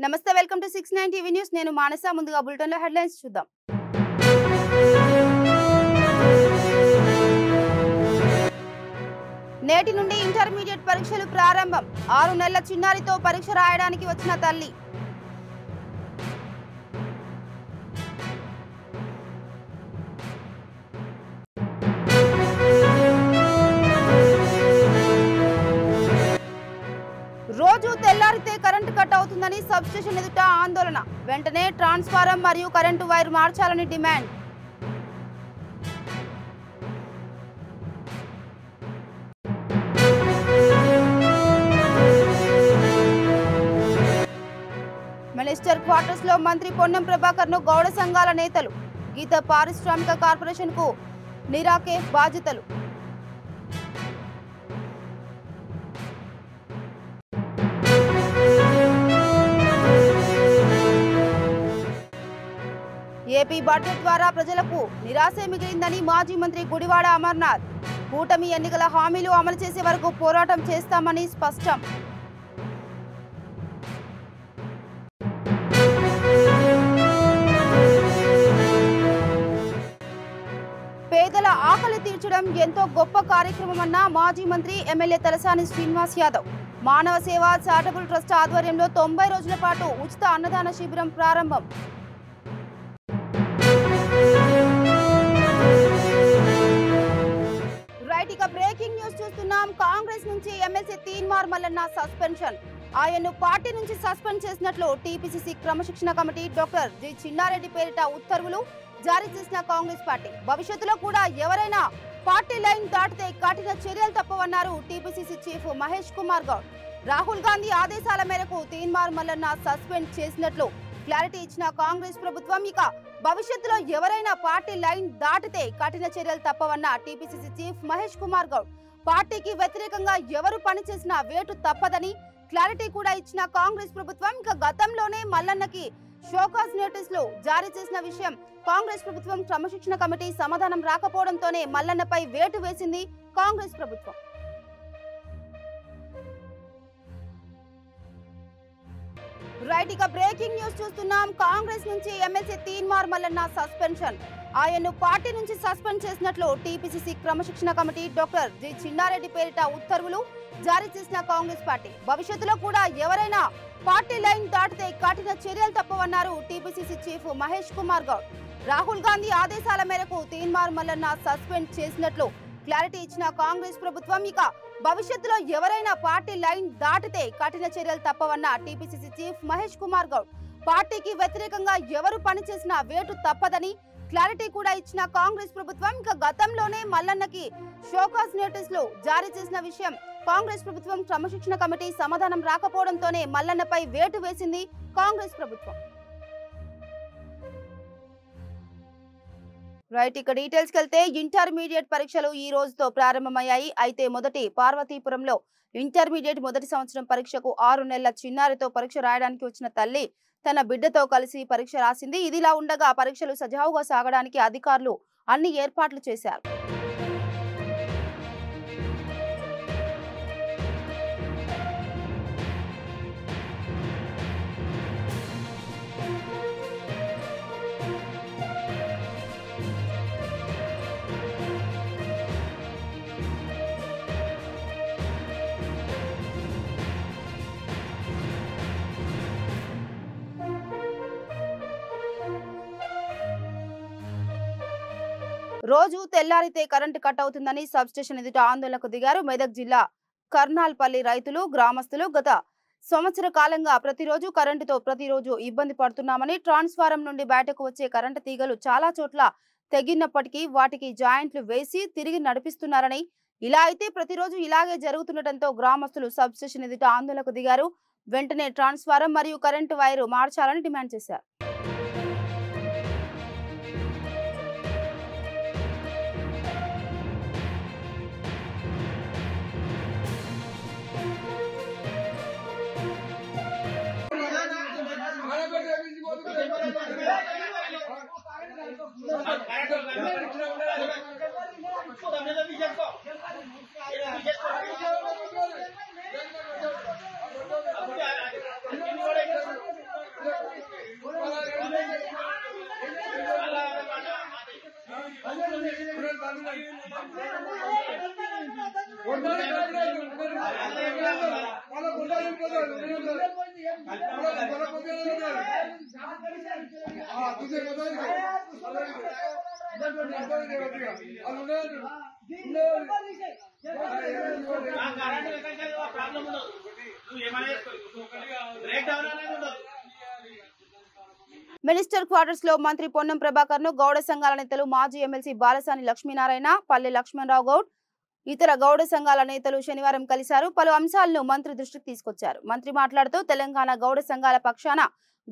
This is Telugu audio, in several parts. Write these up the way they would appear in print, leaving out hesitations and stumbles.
నమస్తే వెల్కమ్ టు 69 టీవీ న్యూస్ నేను మానస ముందుగా బులెటిన్ లో హెడ్లైన్స్ చూద్దాం నేటి నుండి ఇంటర్మీడియట్ పరీక్షలు ప్రారంభం 6 నెలల చిన్నారితో పరీక్ష రాయడానికి వచ్చిన తల్లి రోజు తెల్లారితే కరెంటు కట్ అవుతుందని సబ్ స్టేషన్ ఎదుట ఆందోళన వెంటనే ట్రాన్స్ఫార్మర్ మరియు కరెంటు వైర్ మార్చాలని డిమాండ్ మినిస్టర్ క్వార్టర్స్ లో మంత్రి పొన్నం ప్రభాకర్ ను గౌడ సంఘాల నేతలు గీత పారిశ్రామిక కార్పొరేషన్ కు నిరాకే బాధ్యతలు ఏపీ బడ్జెట్ ద్వారా ప్రజలకు నిరాశే మిగిలిందని మాజీ మంత్రి గుడివాడ అమర్నాథ్ కూటమి ఎన్నికల హామీలు అమలు చేసే వరకు పోరాటం చేస్తామని స్పష్టం పేదల ఆకలి తీర్చడం ఎంతో గొప్ప కార్యక్రమమన్న మాజీ మంత్రి ఎమ్మెల్యే తలసాని శ్రీనివాస్ యాదవ్ మానవ సేవ చారిటబుల్ ట్రస్ట్ ఆధ్వర్యంలో 90 రోజుల పాటు ఉచిత అన్నదాన శిబిరం ప్రారంభం బ్రేకింగ్ న్యూస్ చూస్తున్నాం. కాంగ్రెస్ నుంచి ఎమ్మెల్సీ తీన్మార్ మల్లన్న సస్పెన్షన్. ఆయన్ను పార్టీ నుంచి సస్పెండ్ చేసినట్లు టీపీసీసీ క్రమశిక్షణ కమిటీ డాక్టర్ జి చిన్నారెడ్డి పేరిట ఉత్తర్వులు జారీ చేసిన కాంగ్రెస్ పార్టీ భవిష్యత్తులో కూడా ఎవరైనా పార్టీ లైన్ దాటితే కఠిన చర్యలు తప్పవన్నారు టీపీసీసీ చీఫ్ మహేష్ కుమార్ గౌడ్. రాహుల్ గాంధీ ఆదేశాల మేరకు తీన్మార్ మల్లన్న సస్పెండ్ చేసినట్లు క్లారిటీ ఇచ్చిన కాంగ్రెస్ ప్రభుత్వం ఇక భవిష్యత్తులో ఎవరైనా పార్టీ లైన్ దాటితే కఠిన చర్యలు తప్పవన్న టీపీసీసీ చీఫ్ మహేష్ కుమార్ గౌడ్. పార్టీకి వ్యతిరేకంగా ఎవరు పనిచేసినా వేటు తప్పదని క్లారిటీ కూడా ఇచ్చిన కాంగ్రెస్ ప్రభుత్వం ఇక గతంలోనే మల్లన్నకి షోకాజ్ నోటీసులు జారీ చేసిన విషయం కాంగ్రెస్ ప్రభుత్వం క్రమశిక్షణ కమిటీ సమాధానం రాకపోవడంతోనే మల్లన్నపై వేటు వేసింది కాంగ్రెస్ ప్రభుత్వం. బ్రేకింగ్ న్యూస్ చూస్తున్నాం. కాంగ్రెస్ నుంచి ఎమ్మెల్సీ తీన్మార్ మల్లన్న సస్పెన్షన్. ఆయన్ను పార్టీ నుంచి సస్పెండ్ చేసినట్లు టీపీసీసీ క్రమశిక్షణ కమిటీ డాక్టర్ జి చిన్నారెడ్డి పేరిట ఉత్తర్వులు జారీ చేసిన కాంగ్రెస్ పార్టీ భవిష్యత్తులో కూడా ఎవరైనా పార్టీ లైన్ దాటితే కఠిన చర్యలు తప్పవన్నారు టీపీసీసీ చీఫ్ మహేష్ కుమార్ గౌడ్. రాహుల్ గాంధీ ఆదేశాల మేరకు తీన్మార్ మల్లన్న సస్పెండ్ చేసినట్లు క్లారిటీ ఇచ్చిన కాంగ్రెస్ ప్రభుత్వం ఇక భవిష్యత్తులో ఎవరైనా పార్టీ లైన్ దాటితే కఠిన చర్యలు తప్పవన్న టీపీసీసీ చీఫ్ మహేష్ కుమార్ గౌడ్. పార్టీకి వ్యతిరేకంగా ఎవరు పనిచేసినా వేటు తప్పదని క్లారిటీ కూడా ఇచ్చిన కాంగ్రెస్ ప్రభుత్వం ఇక గతంలోనే మల్లన్నకి షోకాజ్ నోటీసులు జారీ చేసిన విషయం కాంగ్రెస్ ప్రభుత్వం క్రమశిక్షణ కమిటీ సమాధానం రాకపోవడంతోనే మల్లన్నపై వేటు వేసింది కాంగ్రెస్ ప్రభుత్వం. ఇక డీటెయిల్స్ కెళ్తే ఇంటర్మీడియట్ పరీక్షలు ఈ రోజుతో ప్రారంభమయ్యాయి. అయితే మొదటి పార్వతీపురంలో ఇంటర్మీడియట్ మొదటి సంవత్సరం పరీక్షకు 6 నెలల చిన్నారితో పరీక్ష రాయడానికి వచ్చిన తల్లి తన బిడ్డతో కలిసి పరీక్ష రాసింది. ఇదిలా ఉండగా పరీక్షలు సజావుగా సాగడానికి అధికారులు అన్ని ఏర్పాట్లు చేశారు. రోజు తెల్లారితే కరెంటు కట్ అవుతుందని సబ్ స్టేషన్ ఎదుట ఆందోళనకు దిగారు మెదక్ జిల్లా కర్నాల్పల్లి రైతులు గ్రామస్తులు. గత సంవత్సర కాలంగా ప్రతిరోజు ఇబ్బంది పడుతున్నామని ట్రాన్స్ఫారం నుండి బయటకు వచ్చే కరెంటు తీగలు చాలా చోట్ల తెగినప్పటికీ వాటికి జాయింట్లు వేసి తిరిగి నడిపిస్తున్నారని ఇలా అయితే ప్రతిరోజు ఇలాగే జరుగుతుండటంతో గ్రామస్తులు సబ్ స్టేషన్ ఎదుట ఆందోళనకు దిగారు. వెంటనే ట్రాన్స్ఫారం మరియు కరెంటు వైరు మార్చాలని డిమాండ్ చేశారు. మినిస్టర్ క్వార్టర్స్ లో మంత్రి పొన్నం ప్రభాకర్ ను గౌడ సంఘాల నేతలు మాజీ ఎమ్మెల్సీ బాలసాని లక్ష్మీనారాయణ, పల్లె లక్ష్మణరావు గౌడ్, ఇతర గౌడ సంఘాల నేతలు శనివారం కలిశారు. పలు అంశాలను మంత్రి దృష్టికి తీసుకొచ్చారు. మంత్రి మాట్లాడుతూ తెలంగాణ గౌడ సంఘాల పక్షాన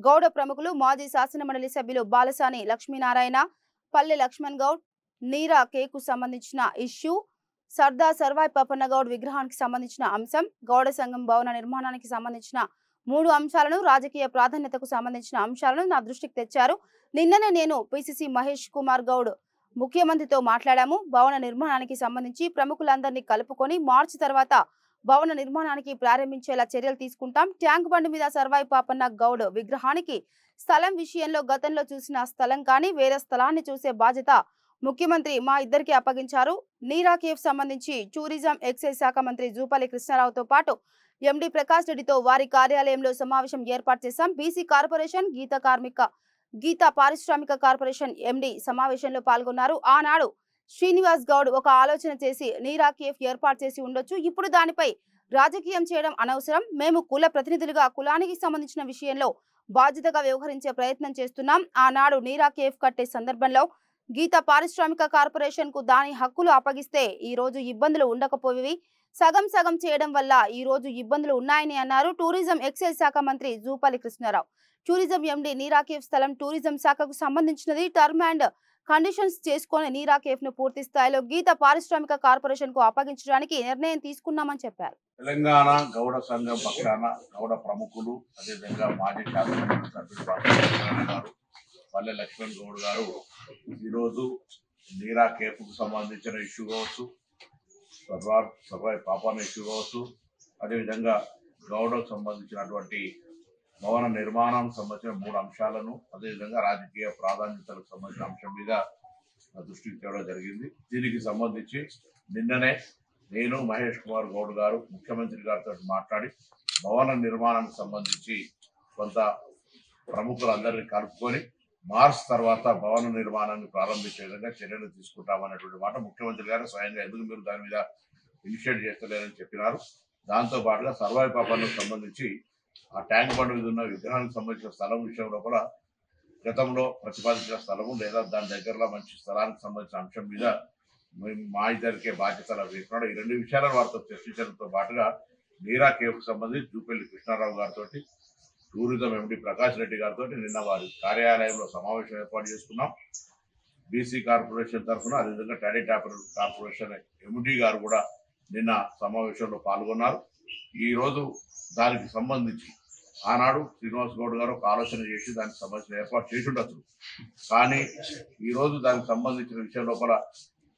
గౌడ ప్రముఖులు మాజీ శాసనమండలి సభ్యులు బాలసాని లక్ష్మీనారాయణ, పల్లె లక్ష్మణ్ గౌడ్, నీరా కేకు సంబంధించిన ఇష్యూ, సర్దార్ సర్వాయి పాపన్న గౌడ్ విగ్రహానికి సంబంధించిన అంశం, గౌడ సంఘం భవన నిర్మాణానికి సంబంధించిన 3 అంశాలను, రాజకీయ ప్రాధాన్యతకు సంబంధించిన అంశాలను నా దృష్టికి తెచ్చారు. నిన్ననే నేను పిసిసి మహేష్ కుమార్ గౌడ్ ముఖ్యమంత్రితో మాట్లాడాము. భవన నిర్మాణానికి సంబంధించి ప్రముఖులందరినీ కలుపుకొని మార్చి తర్వాత భవన నిర్మాణానికి ప్రారంభించేలా చర్యలు తీసుకుంటాం. ట్యాంక్ బండ్ మీద సర్వాయి పాపన్న గౌడ్ విగ్రహానికి స్థలం విషయంలో గతంలో చూసిన స్థలం కానీ వేరే స్థలాన్ని చూసే బాధ్యత ముఖ్యమంత్రి మా ఇద్దరికి అప్పగించారు. నీరా కేఫ్ సంబంధించి టూరిజం ఎక్సైజ్ శాఖ మంత్రి జూపల్లి కృష్ణారావుతో పాటు ఎండి ప్రకాష్ రెడ్డితో వారి కార్యాలయంలో సమావేశం ఏర్పాటు చేశాం. బీసీ కార్పొరేషన్, గీతా పారిశ్రామిక కార్పొరేషన్ ఎండి సమావేశంలో పాల్గొన్నారు. ఆనాడు శ్రీనివాస్ గౌడ్ ఒక ఆలోచన చేసి నీరా కేఫ్ ఏర్పాటు చేసి ఉండొచ్చు. ఇప్పుడు దానిపై రాజకీయం చేయడం అనవసరం. మేము కుల ప్రతినిధులుగా కులానికి సంబంధించిన విషయంలో బాధ్యతగా వ్యవహరించే ప్రయత్నం చేస్తున్నాం. ఆనాడు నీరా కేఫ్ కట్టే సందర్భంలో గీతా పారిశ్రామిక కార్పొరేషన్ కు దాని హక్కులు అప్పగిస్తే ఈ రోజు ఇబ్బందులు ఉండకపోయేవి. సగం సగం చేయడం వల్ల ఈ రోజు ఇబ్బందులు ఉన్నాయని అన్నారు. టూరిజం ఎక్సైజ్ శాఖ మంత్రి జూపల్లి కృష్ణారావు, టూరిజం ఎండి నీరా కేఫ్ స్థలం టూరిజం శాఖకు సంబంధించినది. టర్మ్ అండ్ కండిషన్స్ చేసుకుని నీరా కేఫ్ ను పూర్తి స్థాయిలో గీతా పారిశ్రామిక కార్పొరేషన్ కు అప్పగించడానికి నిర్ణయం తీసుకున్నామని చెప్పారు. తెలంగాణ గౌడ సంఘం పక్షాన గౌడ ప్రముఖులు, అదేవిధంగా మాజీ శాసనసభ్యులు సభ్యులు పల్లె లక్ష్మణ్ గౌడ్ గారు ఈరోజు నీరా కేఫ్ కు సంబంధించిన ఇష్యూ కావచ్చు, సర్వాయి పాపన్న ఇష్యూ కావచ్చు, అదేవిధంగా గౌడకు సంబంధించినటువంటి భవన నిర్మాణం సంబంధించిన 3 అంశాలను, అదేవిధంగా రాజకీయ ప్రాధాన్యతలకు సంబంధించిన అంశం మీద దృష్టికి తేవడం జరిగింది. దీనికి సంబంధించి నిన్ననే నేను మహేష్ కుమార్ గౌడ్ గారు ముఖ్యమంత్రి గారితో మాట్లాడి భవన నిర్మాణానికి సంబంధించి కొంత ప్రముఖులందరినీ కలుపుకొని మార్చ్ తర్వాత భవన నిర్మాణాన్ని ప్రారంభించే విధంగా చర్యలు తీసుకుంటామనేటువంటి మాట ముఖ్యమంత్రి గారు స్వయంగా ఎందుకు మీరు దాని మీద ఇనిషియేట్ చేస్తలేరని చెప్పినారు. దాంతో పాటుగా సర్వాయి పాపన్నకు సంబంధించి ఆ ట్యాంక్ బండ్ మీద ఉన్న విగ్రహానికి సంబంధించిన స్థలం విషయంలో కూడా గతంలో ప్రతిపాదించిన స్థలము లేదా దాని దగ్గరలో మంచి స్థలానికి సంబంధించిన అంశం మీద మేము మా ఇద్దరికే బాధ్యతలు అభిప్రాయం ఈ 2 విషయాలను వారితో చర్చించడంతో పాటుగా నీరా కేఫ్ సంబంధించి జూపల్లి కృష్ణారావు గారితో, టూరిజం ఎండి ప్రకాష్ రెడ్డి గారితో నిన్న వారి కార్యాలయంలో సమావేశం ఏర్పాటు చేసుకున్నాం. బీసీ కార్పొరేషన్ తరఫున, అదేవిధంగా టాడీ కార్పొరేషన్ ఎండి గారు కూడా నిన్న సమావేశంలో పాల్గొన్నారు. ఈరోజు దానికి సంబంధించి ఆనాడు శ్రీనివాస్ గౌడ్ గారు ఒక ఆలోచన చేసి దానికి సంబంధించిన ఏర్పాటు చేసి ఉండొచ్చు. కానీ ఈరోజు దానికి సంబంధించిన విషయం లోపల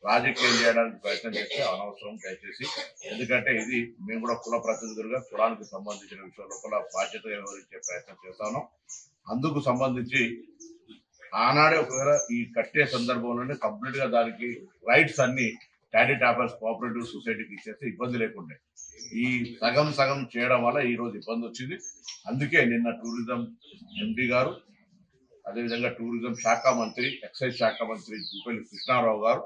రాజకీయం చేయడానికి ప్రయత్నం చేస్తే అనవసరం దయచేసి. ఎందుకంటే ఇది మేము కూడా కుల ప్రతినిధులుగా కులానికి సంబంధించిన విషయం లోపల బాధ్యతగా వ్యవహరించే ప్రయత్నం చేస్తాను. అందుకు సంబంధించి ఆనాడే ఒకవేళ ఈ కట్టే సందర్భంలోనే కంప్లీట్ గా దానికి రైట్స్ అన్ని టాడీ టాపర్స్ కోఆపరేటివ్ సొసైటీకి ఇచ్చేస్తే ఇబ్బంది లేకుండే. ఈ సగం సగం చేయడం వల్ల ఈ రోజు ఇబ్బంది వచ్చింది. అందుకే నిన్న టూరిజం ఎండి గారు, అదేవిధంగా టూరిజం శాఖ మంత్రి, ఎక్సైజ్ శాఖ మంత్రి జూపల్లి కృష్ణారావు గారు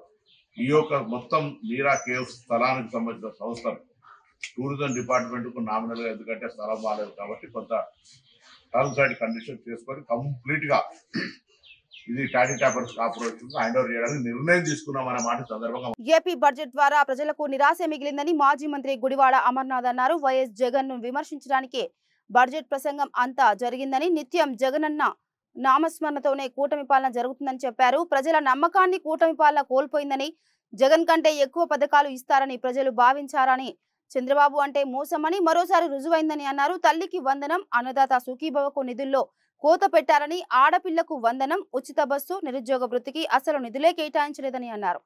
ఈ యొక్క మొత్తం నీరా కేవ్ స్థలానికి సంబంధించిన సంస్థలు టూరిజం డిపార్ట్మెంట్ కు నామినల్ గా, ఎందుకంటే స్థలం బాగాలేదు కాబట్టి కొంత టర్మ్స్ అండ్ కండిషన్ చేసుకొని కంప్లీట్ గా ఇది toddy toppers corporation hand over చేయడానికి నిర్ణయం తీసుకున్నామనే మాట సందర్భంగా. ఏపీ బడ్జెట్ ద్వారా ప్రజలకు నిరాశ మిగిలిందని మాజీ మంత్రి గుడివాడ అమర్నాథ్ అన్నారు. వైఎస్ జగన్ ను విమర్శించడానికి బడ్జెట్ ప్రసంగం అంతా జరిగిందని, నిత్యం జగనన్న నామస్మరణతోనే కూటమి పాలన జరుగుతుందని చెప్పారు. ప్రజల నమ్మకాన్ని కూటమి పాలన కోల్పోయిందని, జగన్ కంటే ఎక్కువ పథకాలు ఇస్తారని ప్రజలు భావించారని, చంద్రబాబు అంటే మోసమని మరోసారి రుజువైందని అన్నారు. తల్లికి వందనం, అన్నదాత సుఖీభవకు నిధుల్లో కోత పెట్టారని, ఆడపిల్లకు వందనం, ఉచిత బస్సు, నిరుద్యోగ వృత్తికి అసలు నిధులే కేటాయించలేదని అన్నారు.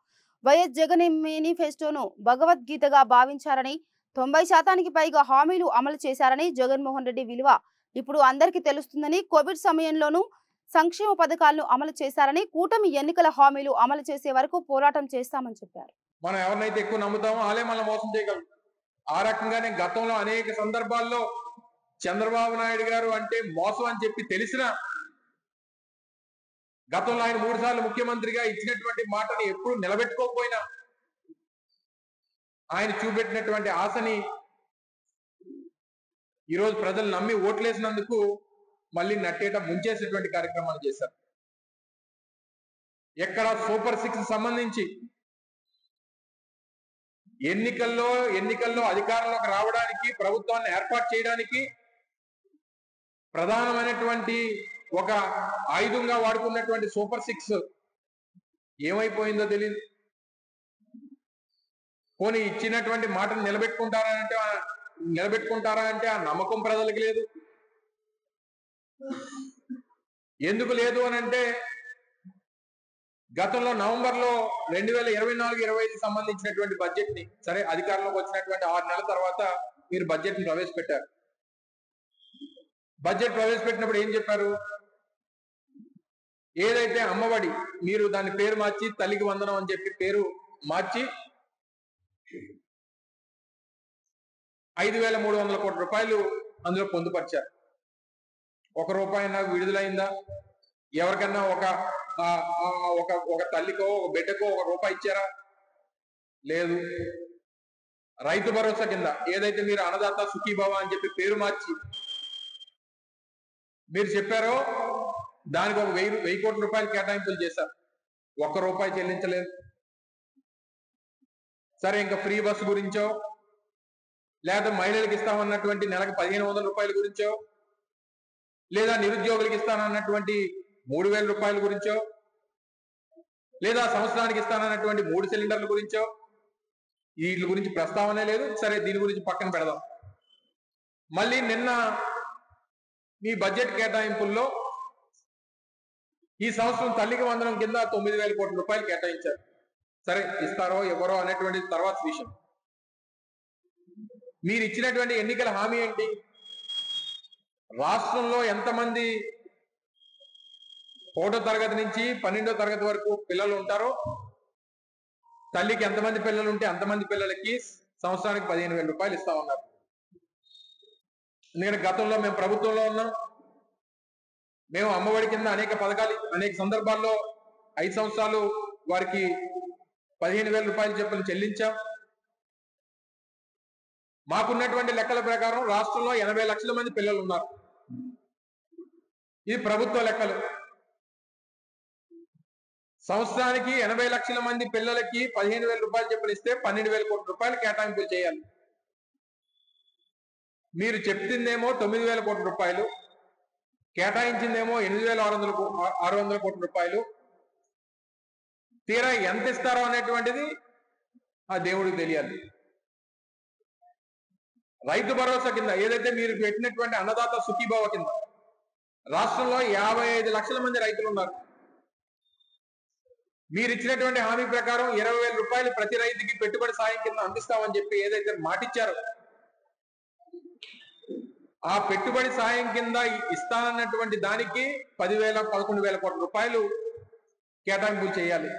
వైఎస్ జగన్ మేనిఫెస్టోను భగవద్గీతగా భావించారని, 90% పైగా హామీలు అమలు చేశారని, జగన్మోహన్ రెడ్డి విలువ ఇప్పుడు అందరికీ తెలుస్తుందని, కోవిడ్ సమయంలోనూ సంక్షేమ పథకాలను అమలు చేశారని, కూటమి ఎన్నికల హామీలు అమలు చేసే వరకు పోరాటం చేస్తామని చెప్పారు. మనం ఎవరినైతే ఎక్కువ నమ్ముతామో వాళ్ళే మనల్ని మోసం చేయగలరు. ఆ రకంగానే గతంలో అనేక సందర్భాల్లో చంద్రబాబు నాయుడు గారు అంటే మోసం అని చెప్పి తెలిసిన గతంలో ఆయన 3 సార్లు ముఖ్యమంత్రిగా ఇచ్చినటువంటి మాటని ఎప్పుడు నిలబెట్టుకోకపోయినా ఆయన చూపెట్టినటువంటి ఆశని ఈరోజు ప్రజలు నమ్మి ఓట్లేసినందుకు మళ్ళీ నట్టేట ముంచేసేటువంటి కార్యక్రమాలు చేశారు. ఎక్కడ సూపర్ 6 సంబంధించి ఎన్నికల్లో అధికారంలోకి రావడానికి, ప్రభుత్వాన్ని ఏర్పాటు చేయడానికి ప్రధానమైనటువంటి ఒక ఆయుధంగా వాడుకున్నటువంటి సూపర్ 6 ఏమైపోయిందో తెలియదు. పోనీ ఇచ్చినటువంటి మాటను నిలబెట్టుకుంటారా అంటే ఆ నమ్మకం ప్రజలకు లేదు. ఎందుకు లేదు అని అంటే గతంలో నవంబర్లో 2024-25 సంబంధించినటువంటి బడ్జెట్ ని, సరే అధికారంలోకి వచ్చినటువంటి 6 నెలల తర్వాత మీరు బడ్జెట్ ని ప్రవేశపెట్టారు. బడ్జెట్ ప్రవేశపెట్టినప్పుడు ఏం చెప్పారు? ఏదైతే అమ్మఒడి మీరు దాని పేరు మార్చి తల్లికి వందనం అని చెప్పి పేరు మార్చి 5,300 కోట్ల రూపాయలు అందులో పొందుపరిచారు. ₹1 నాకు విడుదలైందా? ఎవరికన్నా ఒక తల్లికో ఒక బిడ్డకో ₹1 ఇచ్చారా? లేదు. రైతు భరోసా కింద ఏదైతే మీరు అన్నదాత సుఖీభవ అని చెప్పి పేరు మార్చి మీరు చెప్పారో దానికి ఒక 1,000 కోట్ల రూపాయలు కేటాయింపులు చేశారు. ₹1 చెల్లించలేదు. సరే, ఇంకా ఫ్రీ బస్సు గురించో లేదా మహిళలకు ఇస్తామన్నటువంటి నెలకు 1,500 రూపాయల గురించో లేదా నిరుద్యోగులకు ఇస్తానన్నటువంటి 3,000 రూపాయల గురించో లేదా సంవత్సరానికి ఇస్తానన్నటువంటి 3 సిలిండర్ల గురించో వీటి గురించి ప్రస్తావనే లేదు. సరే, దీని గురించి పక్కన పెడదాం. మళ్ళీ నిన్న మీ బడ్జెట్ కేటాయింపుల్లో ఈ సంవత్సరం తల్లికి వందనం కింద 9,000 కోట్ల రూపాయలు కేటాయించారు. సరే, ఇస్తారో ఎవరో అనేటువంటి తర్వాత విషయం. మీరు ఇచ్చినటువంటి ఎన్నికల హామీ ఏంటి? రాష్ట్రంలో ఎంతమంది 1వ తరగతి నుంచి 12వ తరగతి వరకు పిల్లలు ఉంటారో, తల్లికి ఎంతమంది పిల్లలు ఉంటే అంతమంది పిల్లలకి సంవత్సరానికి 15,000 రూపాయలు ఇస్తా ఉన్నారు. ఎందుకంటే గతంలో మేము ప్రభుత్వంలో ఉన్నాం. మేము అమ్మఒడి కింద అనేక పథకాలు అనేక సందర్భాల్లో 5 సంవత్సరాలు వారికి 15,000 రూపాయలు చొప్పున చెల్లించాం. మాకున్నటువంటి లెక్కల ప్రకారం రాష్ట్రంలో 80 లక్షల మంది పిల్లలు ఉన్నారు. ఇది ప్రభుత్వ లెక్కలు. సంవత్సరానికి 80 లక్షల మంది పిల్లలకి 15,000 రూపాయలు చొప్పున ఇస్తే 12,000 కోట్ల రూపాయలు కేటాయింపులు చేయాలి. మీరు చెప్తుందేమో 9,000 కోట్ల రూపాయలు, కేటాయించిందేమో 8,600 కోట్ల రూపాయలు. తీరా ఎంత ఇస్తారో అనేటువంటిది ఆ దేవుడికి తెలియాలి. రైతు భరోసా కింద ఏదైతే మీరు పెట్టినటువంటి అన్నదాత సుఖీభవ కింద రాష్ట్రంలో 55 లక్షల మంది రైతులు ఉన్నారు. మీరు ఇచ్చినటువంటి హామీ ప్రకారం 20,000 రూపాయలు ప్రతి రైతుకి పెట్టుబడి సాయం కింద అందిస్తామని చెప్పి ఏదైతే మాటిచ్చారో ఆ పెట్టుబడి సాయం కింద ఇస్తానన్నటువంటి దానికి 11,000 కోట్ల రూపాయలు కేటాయింపులు చేయాలి.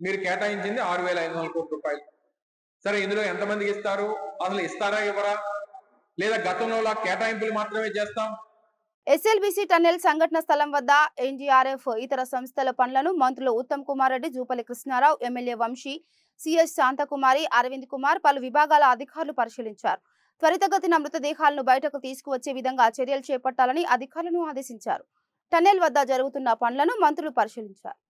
మీరు కేటాయించింది 6,500 కోట్ల రూపాయలు. సరే, ఇందులో ఎంతమందికి ఇస్తారు? అసలు ఇస్తారా ఇవ్వరా? లేదా గతంలో కేటాయింపులు మాత్రమే చేస్తాం? ఎస్ఎల్బీసీ టన్నెల్ సంఘటన స్థలం వద్ద ఎన్డీఆర్ఎఫ్ ఇతర సంస్థల పనులను మంత్రులు ఉత్తమ్ కుమార్ రెడ్డి, జూపల్లి కృష్ణారావు, ఎమ్మెల్యే వంశీ, సిఎస్ శాంతకుమారి, అరవింద్ కుమార్, పలు విభాగాల అధికారులు పరిశీలించారు. త్వరితగతిన మృతదేహాలను బయటకు తీసుకువచ్చే విధంగా చర్యలు చేపట్టాలని అధికారులను ఆదేశించారు. టన్నెల్ వద్ద జరుగుతున్న పనులను మంత్రులు పరిశీలించారు.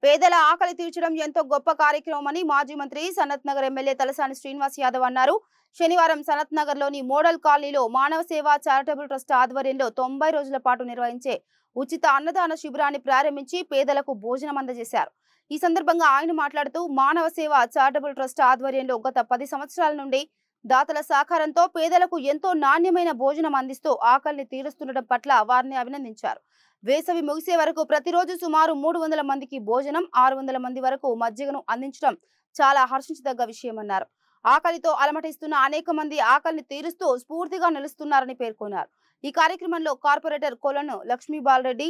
పేదల ఆకలి తీర్చడం ఎంతో గొప్ప కార్యక్రమమని మాజీ మంత్రి సనత్ నగర్ ఎమ్మెల్యే తలసాని శ్రీనివాస్ యాదవ్ అన్నారు. శనివారం సనత్ నగర్ లోని మోడల్ కాలనీలో మానవ సేవ చారిటబుల్ ట్రస్ట్ ఆధ్వర్యంలో 90 రోజుల పాటు నిర్వహించే ఉచిత అన్నదాన శిబిరాన్ని ప్రారంభించి పేదలకు భోజనం అందజేశారు. ఈ సందర్భంగా ఆయన మాట్లాడుతూ మానవ సేవ చారిటబుల్ ట్రస్ట్ ఆధ్వర్యంలో గత 10 సంవత్సరాల నుండి దాతల సహకారంతో పేదలకు ఎంతో నాణ్యమైన భోజనం అందిస్తూ ఆకలిని తీరుస్తుండటం పట్ల వారిని అభినందించారు. వేసవి ముగిసే వరకు ప్రతిరోజు సుమారు 300 మందికి భోజనం, 600 మంది వరకు మజ్జిగను అందించడం చాలా హర్షించదగ్గ విషయమన్నారు. ఆకలితో అలమటిస్తున్న అనేక మంది ఆకలిని తీరుస్తూ స్ఫూర్తిగా నిలుస్తున్నారని పేర్కొన్నారు. ఈ కార్యక్రమంలో కార్పొరేటర్ కొలను లక్ష్మీ బాలరెడ్డి,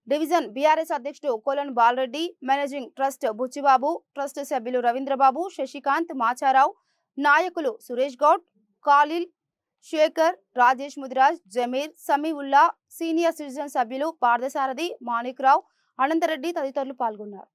డివిజన్ బీఆర్ఎస్ అధ్యక్షుడు Kolanu Balareddy, managing trust Buchibabu, trust సభ్యులు రవీంద్రబాబు, శశికాంత్, మాచారావు, నాయకులు సురేష్ గౌడ్, ఖాలిల్, శేఖర్, రాజేష్ ముదిరాజ్, జమీర్, సమీవుల్లా, సీనియర్ సిటిజన్ సభ్యులు పార్థసారథి, మాణిక్ రావు, అనంతరెడ్డి తదితరులు పాల్గొన్నారు.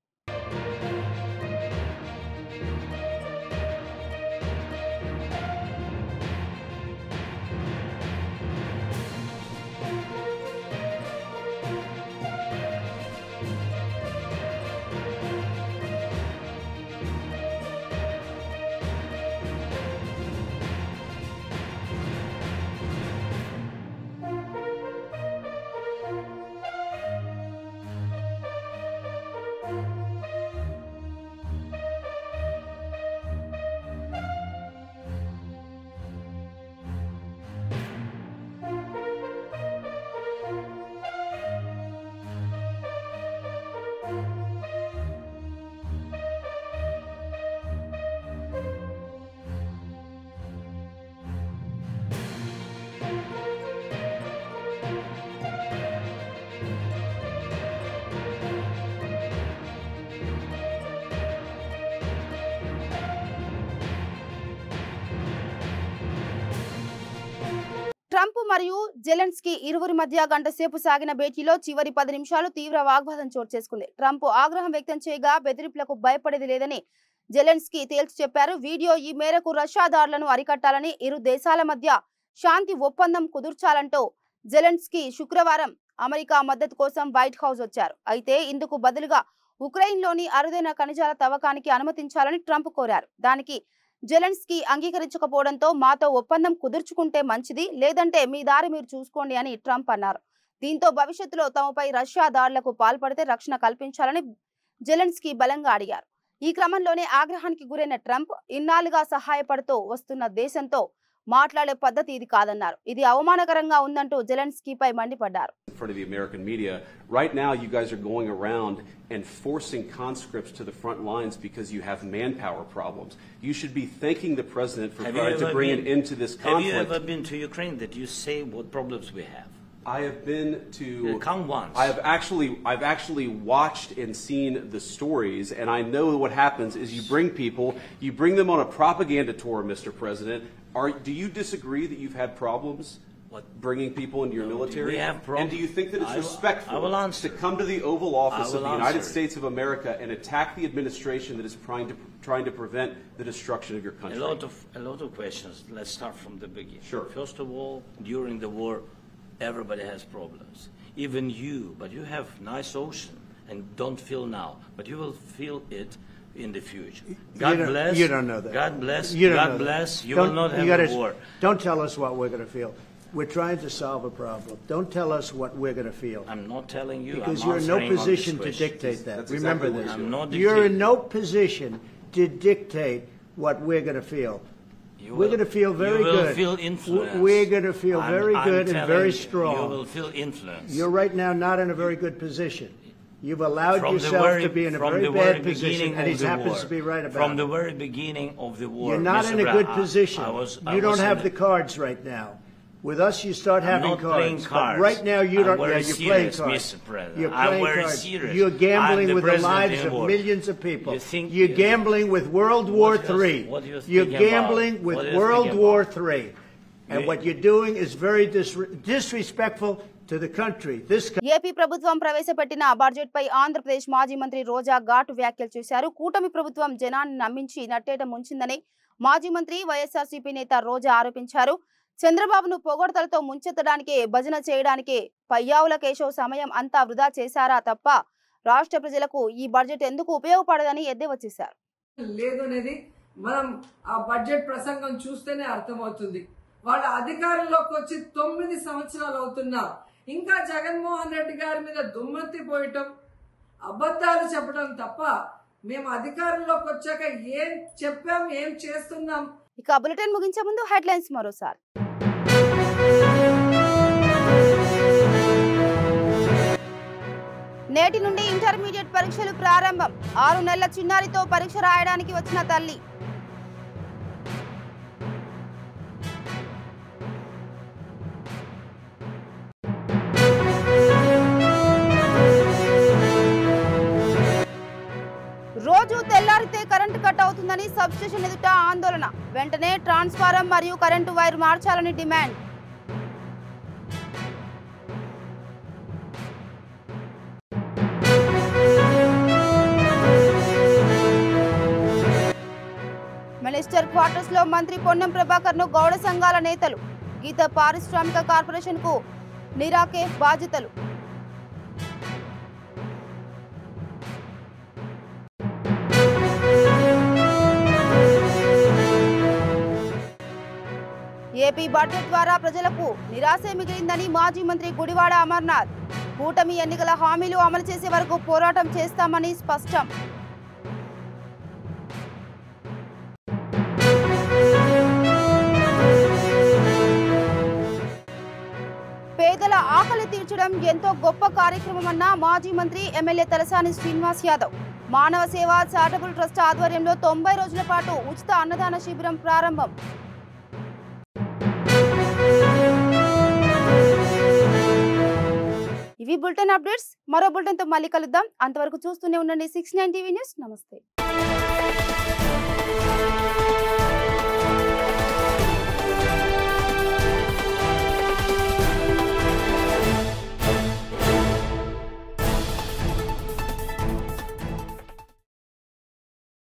ట్రంప్ మరియు జెలెన్స్కీ ఇరువురి మధ్య గంట సేపు సాగిన భేటీలో చివరి 10 నిమిషాలు తీవ్ర వాగ్వాదం చోటు చేసుకుంది. ట్రంప్ ఆగ్రహం వ్యక్తం చేయగా బెదిరింపులకు భయపడేది లేదని జెలెన్స్కీ తేల్చి చెప్పారు. వీడియో ఈ మేరకు రష్యా దాడులను అరికట్టాలని, ఇరు దేశాల మధ్య శాంతి ఒప్పందం కుదుర్చాలంటూ జెలెన్స్కీ శుక్రవారం అమెరికా మద్దతు కోసం వైట్ హౌస్ వచ్చారు. అయితే ఇందుకు బదులుగా ఉక్రెయిన్లోని అరుదైన ఖనిజాల తవ్వకానికి అనుమతించాలని ట్రంప్ కోరారు. దానికి జెలెన్స్కీ అంగీకరించకపోవడంతో మాతో ఒప్పందం కుదుర్చుకుంటే మంచిది, లేదంటే మీ దారి మీరు చూసుకోండి అని ట్రంప్ అన్నారు. దీంతో భవిష్యత్తులో తమపై రష్యా దాడులకు పాల్పడితే రక్షణ కల్పించాలని జెలెన్స్కీ బలంగా అడిగారు. ఈ క్రమంలోనే ఆగ్రహానికి గురైన ట్రంప్ ఇన్నాళ్లుగా సహాయపడుతూ వస్తున్న దేశంతో మాట్లాడే పద్ధతి ఇది కాదన్నారు. ఇది అవమానకరంగా ఉందంటూ జెలెన్స్కీపై మండిపడ్డారు. In front of the American media, right now you guys are going around and forcing conscripts to the front lines because you have manpower problems. You should be thanking the president for trying to bring an end to this conflict. Have you ever been to Ukraine that you say what problems we have? I have been to. Come once. I've actually watched and seen the stories, and I know what happens is you bring people, you bring them on a propaganda tour, Mr. President. Do you disagree that you've had problems bringing people into your military? We have problems. And do you think that it's respectful to come to the Oval Office of the United States of America and attack the administration that is trying to prevent the destruction of your country? A lot of questions. Let's start from the beginning. Sure. First of all, during the war, everybody has problems. Even you, but you have nice ocean and don't feel now, but you will feel it in the future. God bless. You don't know that. God bless. You don't God know bless. that. You will not have a war. Don't tell us what we're going to feel. We're trying to solve a problem. Don't tell us what we're going to feel. I'm not telling you. Because I'm you're in no answering on this position to question. dictate that. That's Remember exactly this. what I'm not You're in dictating. no position to dictate what we're going to feel. We're going to feel very You will good. feel influenced. We're going to feel very I'm good and telling very you, strong. You will feel influence. You're right now not in a very good position. You've allowed From the yourself very- to be in a from very the bad very position, beginning and of he the happens war. to be right about From it. the very beginning of the war. You're not Mr. in a good Brown, position. I You don't was have in the cards right now. With us, you start I'm having not playing cards. cards. But right now, you I'm don't. very Yeah, you're playing serious, cards. Mr. President. You're I'm playing very cards. serious. You're gambling I'm the with the president lives in of war. millions of people. You think You're gambling with World War What III. what do you You're think gambling about? with What do you World think War about? III. And You- what you're doing is very disrespectful to the country. This AP ప్రభుత్వం ప్రవేశపెట్టిన బడ్జెట్ పై ఆంధ్రప్రదేశ్ మాజీ మంత్రి రోజా ఘాటు వ్యాఖ్యలు చేశారు. కూటమి ప్రభుత్వం జనాన్ని నమ్మించి నట్టేట ముంచిందని మాజీ మంత్రి వైఎస్ఆర్సీపీ నేత రోజా ఆరోపించారు. చంద్రబాబును పొగడ్తలతో ముంచెత్తడానికే, భజన చేయడానికే పయ్యావుల కేశవ్ సమయం అంతా వృధా చేశారా తప్ప రాష్ట్ర ప్రజలకు ఈ బడ్జెట్ ఎందుకు ఉపయోగపడదని ఎద్దేవా చేశారు. లేదు అనేది మనం ఆ బడ్జెట్ ప్రసంగం చూస్తేనే అర్థమవుతుంది. వాళ్ళ అధికారంలోకి వచ్చి 9 సంవత్సరాలు అవుతున్నా ఇంకా జగన్మోహన్ రెడ్డి గారి మీద దుమ్మెత్తి పోయటం, అబద్ధాలు చెప్పడం తప్ప మేము అధికారంలోకి వచ్చాక ఏం చెప్పాం, ఏం చేస్తున్నాం. ఇక బులెటిన్ ముగించే ముందు హెడ్లైన్స్ మరోసారి. నేటి నుండి ఇంటర్మీడియట్ పరీక్షలు ప్రారంభం. 6 నెలల చిన్నారితో పరీక్ష రాయడానికి వచ్చిన తల్లి. రోజు తెల్లారితే కరెంటు కట్ అవుతుందని సబ్స్టేషన్ ఎదుట ఆందోళన. వెంటనే ట్రాన్స్ఫారం మరియు కరెంటు వైర్ మార్చాలని డిమాండ్. మినిస్టర్ క్వార్టర్స్ లో మంత్రి పొన్నం ప్రభాకర్ ను గౌడ సంఘాల నేతలు. గీత పారిశ్రామిక కార్పొరేషన్ కు నిరాకే బాధ్యతలు. ఏపీ బడ్జెట్ ద్వారా ప్రజలకు నిరాశే మిగిలిందని మాజీ మంత్రి గుడివాడ అమర్నాథ్. కూటమి ఎన్నికల హామీలు అమలు చేసే వరకు పోరాటం చేస్తామని స్పష్టం. పేదల ఆకలి తీర్చడం ఎంతో గొప్ప కార్యక్రమమన్న మాజీ మంత్రి ఎమ్మెల్యే తలసాని శ్రీనివాస్ యాదవ్. మానవ సేవ చారిటబుల్ ట్రస్ట్ ఆధ్వర్యంలో 90 రోజుల పాటు ఉచిత అన్నదాన శిబిరం ప్రారంభం. ఇవి బులెటిన్ అప్డేట్స్. మరో బులెటిన్ తో మళ్ళీ కలుద్దాం. అంతవరకు చూస్తూనే ఉండండి 69 టీవీ న్యూస్. నమస్తే.